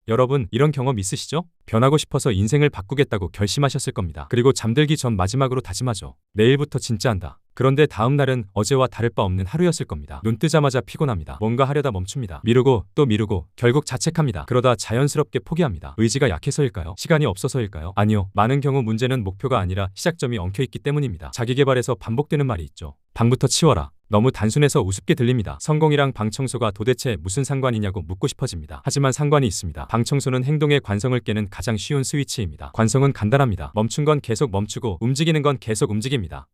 여러분, 이런 경험 있으시죠? 변하고 싶어서 인생을 바꾸겠다고 결심하셨을 겁니다. 그리고 잠들기 전 마지막으로 다짐하죠. 내일부터 진짜 한다. 그런데 다음 날은 어제와 다를 바 없는 하루였을 겁니다. 눈 뜨자마자 피곤합니다. 뭔가 하려다 멈춥니다. 미루고 또 미루고 결국 자책합니다. 그러다 자연스럽게 포기합니다. 의지가 약해서일까요? 시간이 없어서일까요? 아니요. 많은 경우 문제는 목표가 아니라 시작점이 엉켜있기 때문입니다. 자기계발에서 반복되는 말이 있죠. 방부터 치워라. 너무 단순해서 우습게 들립니다. 성공이랑 방 청소가 도대체 무슨 상관이냐고 묻고 싶어집니다. 하지만 상관이 있습니다. 방 청소는 행동의 관성을 깨는 가장 쉬운 스위치입니다. 관성은 간단합니다. 멈춘 건 계속 멈추고 움직이는 건 계속 움직입니다.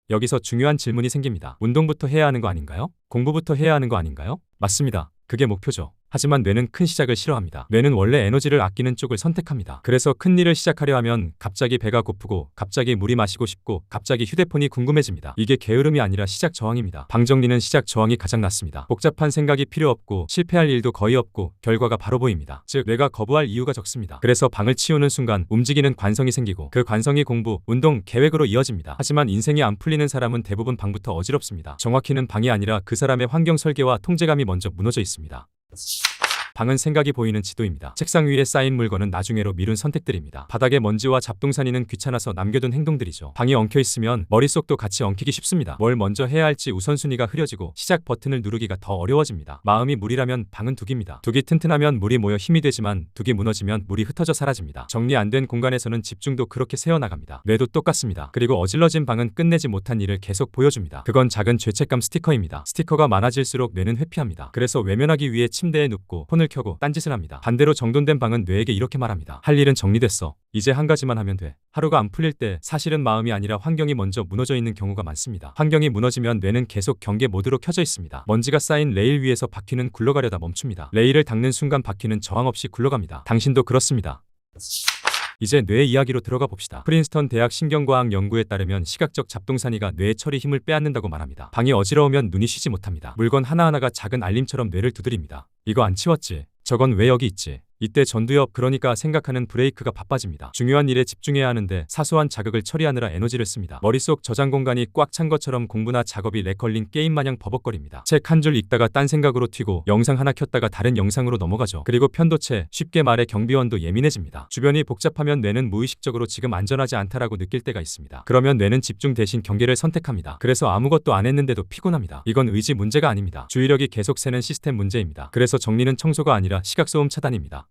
여기서 중요한 질문이 생깁니다. 운동부터 해야 하는 거 아닌가요? 공부부터 해야 하는 거 아닌가요? 맞습니다. 그게 목표죠. 하지만 뇌는 큰 시작을 싫어합니다. 뇌는 원래 에너지를 아끼는 쪽을 선택합니다. 그래서 큰 일을 시작하려 하면 갑자기 배가 고프고 갑자기 물이 마시고 싶고 갑자기 휴대폰이 궁금해집니다. 이게 게으름이 아니라 시작 저항입니다. 방 정리는 시작 저항이 가장 낮습니다. 복잡한 생각이 필요 없고 실패할 일도 거의 없고 결과가 바로 보입니다. 즉 뇌가 거부할 이유가 적습니다. 그래서 방을 치우는 순간 움직이는 관성이 생기고 그 관성이 공부, 운동, 계획으로 이어집니다. 하지만 인생이 안 풀리는 사람은 대부분 방부터 어지럽습니다. 정확히는 방이 아니라 그 사람의 환경 설계와 통제감이 먼저 무너져 있습니다. 방은 생각이 보이는 지도입니다. 책상 위에 쌓인 물건은 나중에로 미룬 선택들입니다. 바닥에 먼지와 잡동사니는 귀찮아서 남겨둔 행동들이죠. 방이 엉켜있으면 머릿속도 같이 엉키기 쉽습니다. 뭘 먼저 해야 할지 우선순위가 흐려지고 시작 버튼을 누르기가 더 어려워집니다. 마음이 물이라면 방은 둑입니다. 둑이 튼튼하면 물이 모여 힘이 되지만 둑이 무너지면 물이 흩어져 사라집니다. 정리 안 된 공간에서는 집중도 그렇게 새어나갑니다. 뇌도 똑같습니다. 그리고 어질러진 방은 끝내지 못한 일을 계속 보여줍니다. 그건 작은 죄책감 스티커입니다. 스티커가 많아질수록 뇌는 회피합니다. 그래서 외면하기 위해 침대에 눕고 폰을 켜고 딴짓을 합니다. 반대로 정돈된 방은 뇌에게 이렇게 말합니다. 할 일은 정리됐어. 이제 한 가지만 하면 돼. 하루가 안 풀릴 때 사실은 마음이 아니라 환경이 먼저 무너져 있는 경우가 많습니다. 환경이 무너지면 뇌는 계속 경계 모드로 켜져 있습니다. 먼지가 쌓인 레일 위에서 바퀴는 굴러가려다 멈춥니다. 레일을 닦는 순간 바퀴는 저항 없이 굴러갑니다. 당신도 그렇습니다. 이제 뇌 이야기로 들어가 봅시다. 프린스턴 대학 신경과학 연구에 따르면 시각적 잡동사니가 뇌의 처리 힘을 빼앗는다고 말합니다. 방이 어지러우면 눈이 쉬지 못합니다. 물건 하나하나가 작은 알림처럼 뇌를 두드립니다. 이거 안 치웠지? 저건 왜 여기 있지? 이때 전두엽, 그러니까 생각하는 브레이크가 바빠집니다. 중요한 일에 집중해야 하는데 사소한 자극을 처리하느라 에너지를 씁니다. 머릿속 저장 공간이 꽉 찬 것처럼 공부나 작업이 렉 걸린 게임 마냥 버벅거립니다. 책 한 줄 읽다가 딴 생각으로 튀고 영상 하나 켰다가 다른 영상으로 넘어가죠. 그리고 편도체, 쉽게 말해 경비원도 예민해집니다. 주변이 복잡하면 뇌는 무의식적으로 지금 안전하지 않다라고 느낄 때가 있습니다. 그러면 뇌는 집중 대신 경계를 선택합니다. 그래서 아무것도 안 했는데도 피곤합니다. 이건 의지 문제가 아닙니다. 주의력이 계속 새는 시스템 문제입니다. 그래서 정리는 청소가 아니라 시각소음 차단입니다.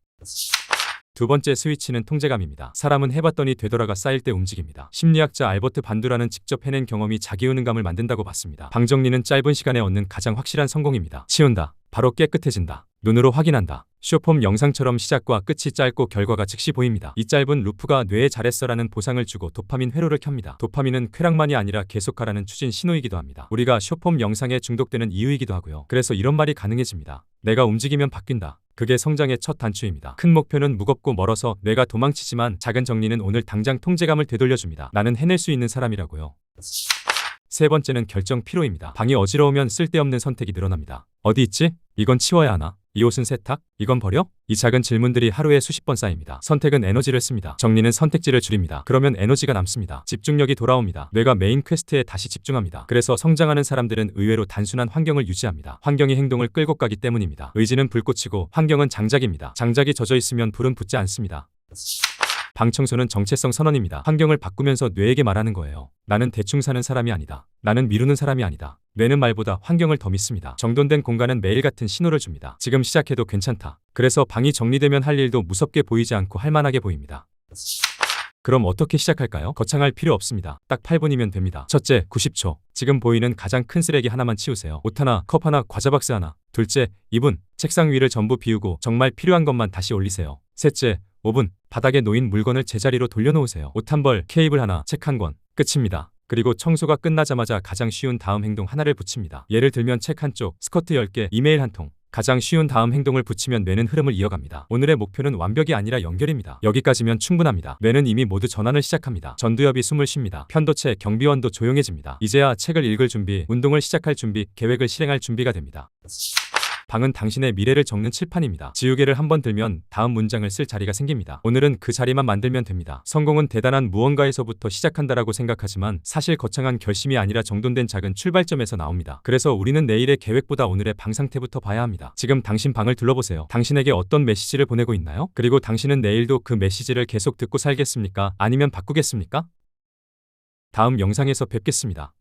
두 번째 스위치는 통제감입니다. 사람은 해봤더니 되돌아가 쌓일 때 움직입니다. 심리학자 알버트 반두라는 직접 해낸 경험이 자기효능감을 만든다고 봤습니다. 방 정리는 짧은 시간에 얻는 가장 확실한 성공입니다. 치운다. 바로 깨끗해진다. 눈으로 확인한다. 쇼폼 영상처럼 시작과 끝이 짧고 결과가 즉시 보입니다. 이 짧은 루프가 뇌에 잘했어라는 보상을 주고 도파민 회로를 켭니다. 도파민은 쾌락만이 아니라 계속하라는 추진 신호이기도 합니다. 우리가 쇼폼 영상에 중독되는 이유이기도 하고요. 그래서 이런 말이 가능해집니다. 내가 움직이면 바뀐다. 그게 성장의 첫 단추입니다. 큰 목표는 무겁고 멀어서 뇌가 도망치지만 작은 정리는 오늘 당장 통제감을 되돌려줍니다. 나는 해낼 수 있는 사람이라고요. 세 번째는 결정 피로입니다. 방이 어지러우면 쓸데없는 선택이 늘어납니다. 어디 있지? 이건 치워야 하나? 이 옷은 세탁? 이건 버려? 이 작은 질문들이 하루에 수십 번 쌓입니다. 선택은 에너지를 씁니다. 정리는 선택지를 줄입니다. 그러면 에너지가 남습니다. 집중력이 돌아옵니다. 뇌가 메인 퀘스트에 다시 집중합니다. 그래서 성장하는 사람들은 의외로 단순한 환경을 유지합니다. 환경이 행동을 끌고 가기 때문입니다. 의지는 불꽃이고 환경은 장작입니다. 장작이 젖어 있으면 불은 붙지 않습니다. 방 청소는 정체성 선언입니다. 환경을 바꾸면서 뇌에게 말하는 거예요. 나는 대충 사는 사람이 아니다. 나는 미루는 사람이 아니다. 뇌는 말보다 환경을 더 믿습니다. 정돈된 공간은 매일 같은 신호를 줍니다. 지금 시작해도 괜찮다. 그래서 방이 정리되면 할 일도 무섭게 보이지 않고 할만하게 보입니다. 그럼 어떻게 시작할까요? 거창할 필요 없습니다. 딱 8분이면 됩니다. 첫째, 90초. 지금 보이는 가장 큰 쓰레기 하나만 치우세요. 옷 하나, 컵 하나, 과자 박스 하나. 둘째, 2분. 책상 위를 전부 비우고 정말 필요한 것만 다시 올리세요. 셋째, 5분. 바닥에 놓인 물건을 제자리로 돌려놓으세요. 옷 한 벌, 케이블 하나, 책 한 권. 끝입니다. 그리고 청소가 끝나자마자 가장 쉬운 다음 행동 하나를 붙입니다. 예를 들면 책 한쪽, 스커트 10개, 이메일 한 통. 가장 쉬운 다음 행동을 붙이면 뇌는 흐름을 이어갑니다. 오늘의 목표는 완벽이 아니라 연결입니다. 여기까지면 충분합니다. 뇌는 이미 모두 전환을 시작합니다. 전두엽이 숨을 쉽니다. 편도체, 경비원도 조용해집니다. 이제야 책을 읽을 준비, 운동을 시작할 준비, 계획을 실행할 준비가 됩니다. 방은 당신의 미래를 적는 칠판입니다. 지우개를 한번 들면 다음 문장을 쓸 자리가 생깁니다. 오늘은 그 자리만 만들면 됩니다. 성공은 대단한 무언가에서부터 시작한다라고 생각하지만 사실 거창한 결심이 아니라 정돈된 작은 출발점에서 나옵니다. 그래서 우리는 내일의 계획보다 오늘의 방 상태부터 봐야 합니다. 지금 당신 방을 둘러보세요. 당신에게 어떤 메시지를 보내고 있나요? 그리고 당신은 내일도 그 메시지를 계속 듣고 살겠습니까? 아니면 바꾸겠습니까? 다음 영상에서 뵙겠습니다.